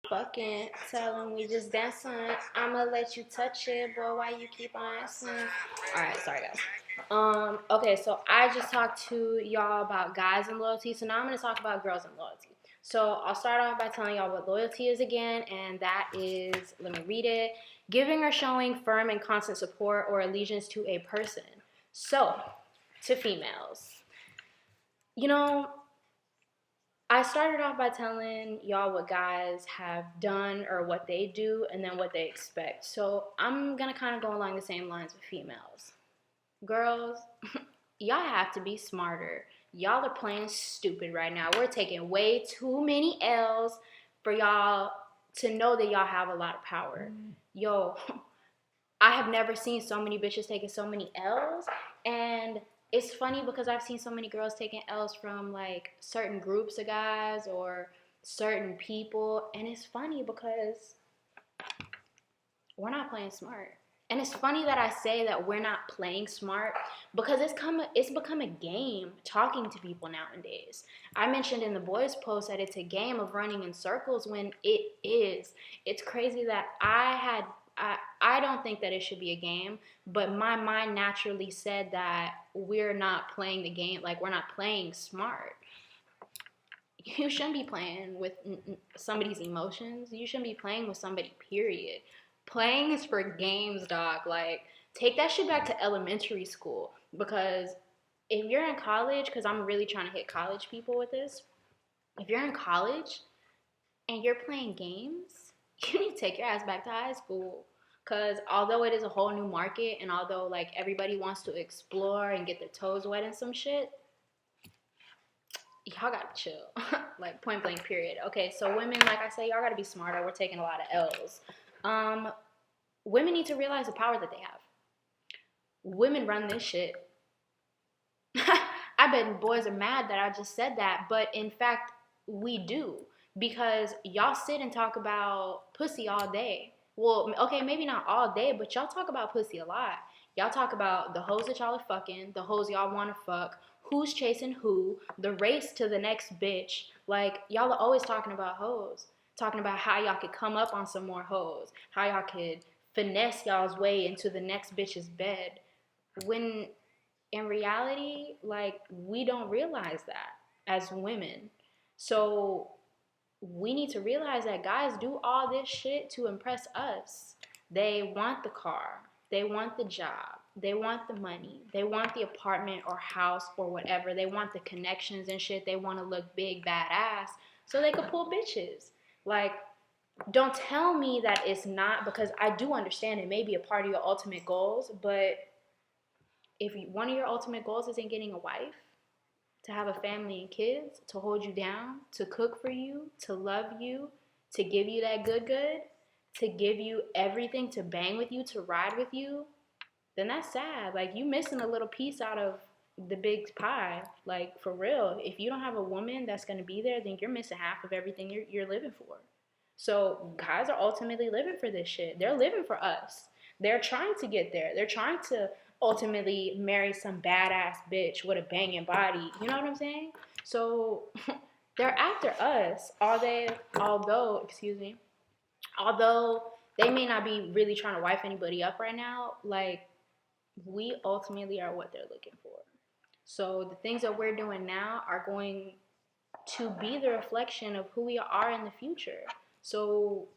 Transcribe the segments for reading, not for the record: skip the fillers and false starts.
fucking tell him we just dancing. I'ma let you touch it, boy. Why you keep on asking? All right, sorry guys. Okay, so I just talked to y'all about guys and loyalty, so now I'm gonna talk about girls and loyalty. So I'll start off by telling y'all what loyalty is again, and that is, let me read it, giving or showing firm and constant support or allegiance to a person. So, to females, you know, I started off by telling y'all what guys have done or what they do and then what they expect. So I'm going to kind of go along the same lines with females. Girls, y'all have to be smarter. Y'all are playing stupid right now. We're taking way too many L's for y'all to know that y'all have a lot of power. Yo, I have never seen so many bitches taking so many L's, and it's funny because I've seen so many girls taking L's from like certain groups of guys or certain people, and it's funny because we're not playing smart. And it's funny that I say that we're not playing smart because it's become a game talking to people nowadays. I mentioned in the boys post that it's a game of running in circles when it is. It's crazy that I don't think that it should be a game, but my mind naturally said that we're not playing the game, like we're not playing smart. You shouldn't be playing with somebody's emotions. You shouldn't be playing with somebody, period. Playing is for games, dog. Like, take that shit back to elementary school. Because if you're in college, because I'm really trying to hit college people with this, if you're in college and you're playing games, you need to take your ass back to high school. Because although it is a whole new market and although, like, everybody wants to explore and get their toes wet and some shit, y'all gotta chill. Like, point blank, period. Okay, so women, like I say, y'all gotta be smarter. We're taking a lot of L's. Women need to realize the power that they have. Women run this shit. I bet boys are mad that I just said that, but in fact, we do. Because y'all sit and talk about pussy all day. Well, okay, maybe not all day, but y'all talk about pussy a lot. Y'all talk about the hoes that y'all are fucking, the hoes y'all wanna fuck, who's chasing who, the race to the next bitch. Like, y'all are always talking about hoes. Talking about how y'all could come up on some more hoes, how y'all could finesse y'all's way into the next bitch's bed. When in reality, like, we don't realize that as women. So we need to realize that guys do all this shit to impress us. They want the car, they want the job, they want the money, they want the apartment or house or whatever, they want the connections and shit, they want to look big badass so they could pull bitches. Like, don't tell me that it's not, because I do understand it may be a part of your ultimate goals, but if one of your ultimate goals isn't getting a wife, to have a family and kids, to hold you down, to cook for you, to love you, to give you that good, to give you everything, to bang with you, to ride with you, then that's sad. Like, you missing a little piece out of the big pie. Like, for real. If you don't have a woman that's going to be there, then you're missing half of everything you're living for. So guys are ultimately living for this shit. They're living for us. They're trying to get there. They're trying to ultimately marry some badass bitch with a banging body. You know what I'm saying? So they're after us. Although they may not be really trying to wife anybody up right now, like, we ultimately are what they're looking for. So the things that we're doing now are going to be the reflection of who we are in the future. So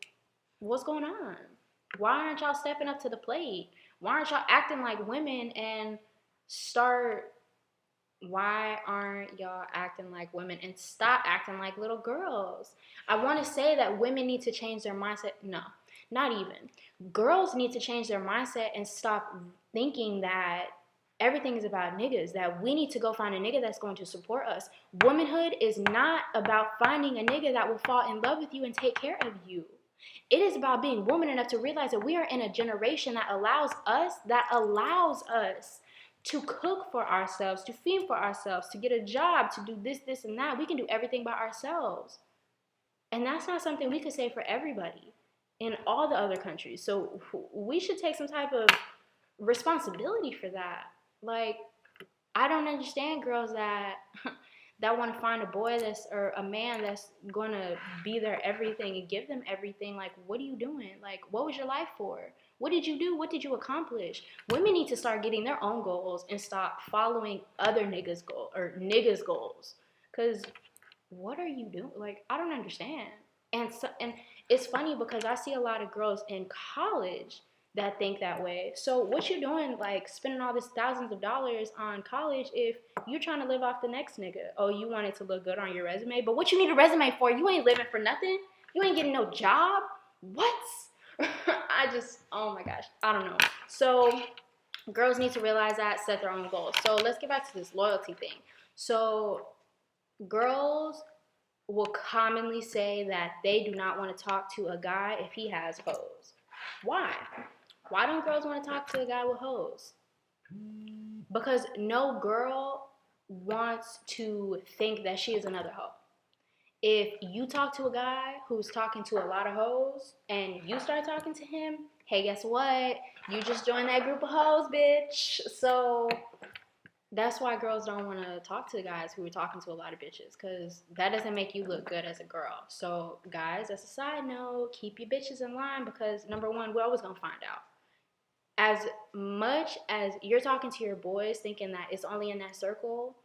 what's going on? Why aren't y'all stepping up to the plate? Why aren't y'all acting like women and start why aren't y'all acting like women and stop acting like little girls? I want to say that women need to change their mindset. No, not even. Girls need to change their mindset and stop thinking that everything is about niggas, that we need to go find a nigga that's going to support us. Womanhood is not about finding a nigga that will fall in love with you and take care of you. It is about being woman enough to realize that we are in a generation that allows us to cook for ourselves, to feed for ourselves, to get a job, to do this, and that. We can do everything by ourselves. And that's not something we could say for everybody in all the other countries. So we should take some type of responsibility for that. Like, I don't understand girls that that want to find a boy or a man that's going to be their everything and give them everything. Like, what are you doing? Like, what was your life for? What did you do? What did you accomplish? Women need to start getting their own goals and stop following other niggas' goals. Cause what are you doing? Like, I don't understand. And it's funny because I see a lot of girls in college that think that way. So what you doing, like spending all this thousands of dollars on college if you're trying to live off the next nigga? Oh, you want it to look good on your resume, but what you need a resume for? You ain't living for nothing. You ain't getting no job. What? Oh my gosh, I don't know. So girls need to realize that, set their own goals. So let's get back to this loyalty thing. So girls will commonly say that they do not want to talk to a guy if he has hoes. Why? Why don't girls want to talk to a guy with hoes? Because no girl wants to think that she is another hoe. If you talk to a guy who's talking to a lot of hoes and you start talking to him, hey, guess what? You just joined that group of hoes, bitch. So that's why girls don't want to talk to guys who are talking to a lot of bitches, because that doesn't make you look good as a girl. So guys, as a side note, keep your bitches in line, because number one, we're always going to find out. As much as you're talking to your boys thinking that it's only in that circle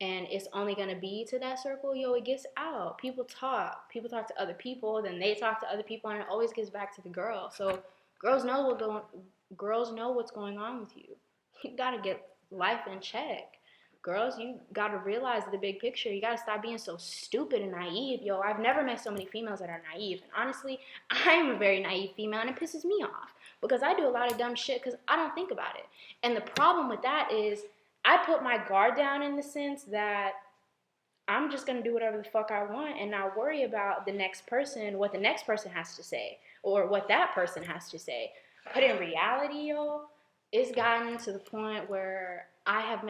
and it's only going to be to that circle, yo, it gets out. People talk to other people, then they talk to other people, and it always gets back to the girl. So girls know what's going on with you. You got to get life in check. Girls, you got to realize the big picture. You got to stop being so stupid and naive. Yo, I've never met so many females that are naive. And honestly, I'm a very naive female, and it pisses me off because I do a lot of dumb shit because I don't think about it. And the problem with that is I put my guard down in the sense that I'm just going to do whatever the fuck I want and not worry about the next person, what the next person has to say or what that person has to say. But in reality, yo, it's gotten to the point where I have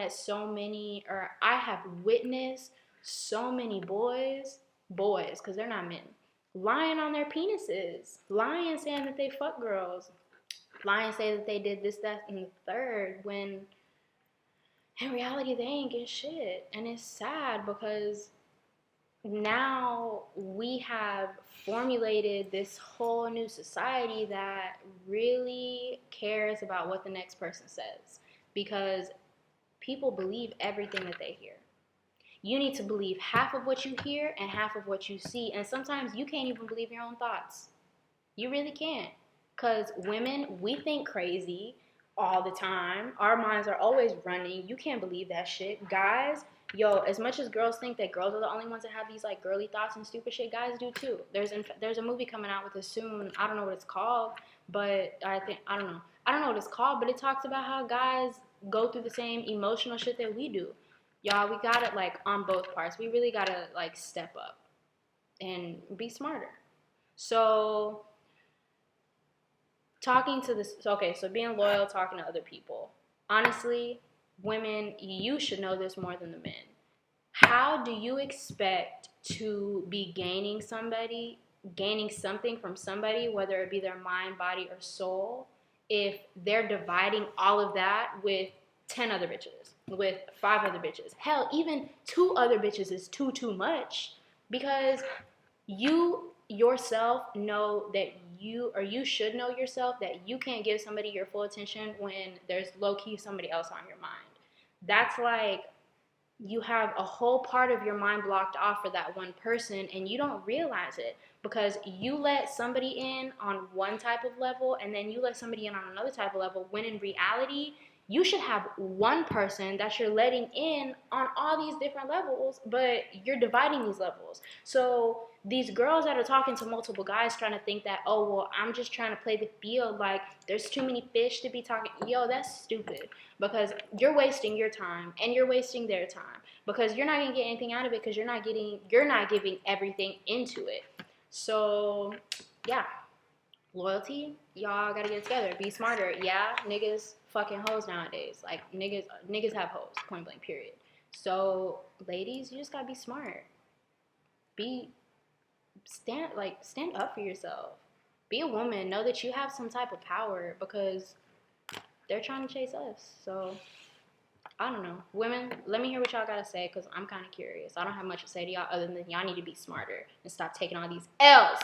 witnessed so many boys, because they're not men, lying on their penises, lying saying that they fuck girls, lying saying that they did this, that, and the third, when in reality they ain't get shit. And it's sad because now we have formulated this whole new society that really cares about what the next person says, because people believe everything that they hear. You need to believe half of what you hear and half of what you see, and sometimes you can't even believe your own thoughts. You really can't, because women, we think crazy all the time. Our minds are always running. You can't believe that shit. Guys, yo, as much as girls think that girls are the only ones that have these like girly thoughts and stupid shit, guys do too. There's a movie coming out with us soon. I don't know what it's called, but I don't know what it's called, but it talks about how guys go through the same emotional shit that we do. Y'all, we got it like on both parts. We really gotta like step up and be smarter. So so being loyal, talking to other people. Honestly, women, you should know this more than the men. How do you expect to be gaining something from somebody, whether it be their mind, body, or soul, if they're dividing all of that with 10 other bitches, with 5 other bitches? Hell, even 2 other bitches is too much, because you yourself know that you should know yourself that you can't give somebody your full attention when there's low-key somebody else on your mind. That's like you have a whole part of your mind blocked off for that one person, and you don't realize it because you let somebody in on one type of level and then you let somebody in on another type of level, when in reality you should have one person that you're letting in on all these different levels, but you're dividing these levels. So these girls that are talking to multiple guys trying to think that, oh, well, I'm just trying to play the field, like there's too many fish to be talking. Yo, that's stupid, because you're wasting your time and you're wasting their time, because you're not going to get anything out of it, because you're not giving everything into it. So, yeah. Loyalty, y'all gotta get it together. Be smarter. Yeah, niggas fucking hoes nowadays. Like niggas have hoes. Point blank. Period. So ladies, you just gotta be smart. Stand up for yourself. Be a woman. Know that you have some type of power, because they're trying to chase us. So I don't know. Women, let me hear what y'all gotta say because I'm kind of curious. I don't have much to say to y'all other than y'all need to be smarter and stop taking all these L's.